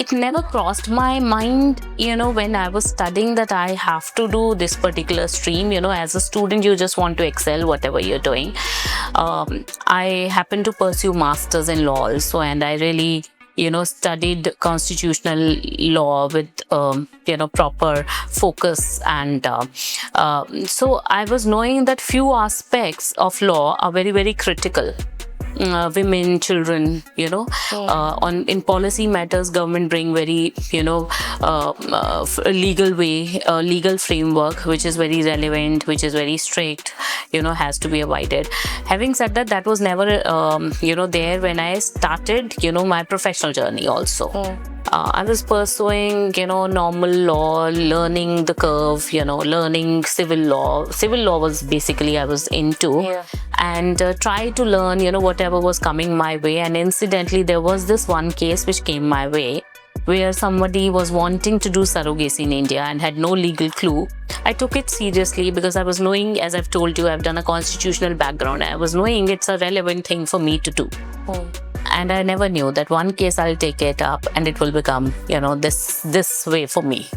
it never crossed my mind, when I was studying, that I have to do this particular stream. As a student, you just want to excel whatever you're doing. I happened to pursue masters in law also, and I really studied constitutional law with proper focus, and so I was knowing that few aspects of law are very, very critical. Women, children, on in policy matters, government bring very legal way, legal framework which is very relevant, which is very strict, has to be avoided. Having said that, that was never there when I started my professional journey also. I was pursuing, normal law, learning the curve, learning civil law. Civil law was basically I was into, and try to learn, whatever was coming my way. And incidentally, there was this one case which came my way, where somebody was wanting to do surrogacy in India and had no legal clue. I took it seriously because I was knowing, as I've told you, I've done a constitutional background. I was knowing it's a relevant thing for me to do. And I never knew that one case I'll take it up and it will become, this way for me.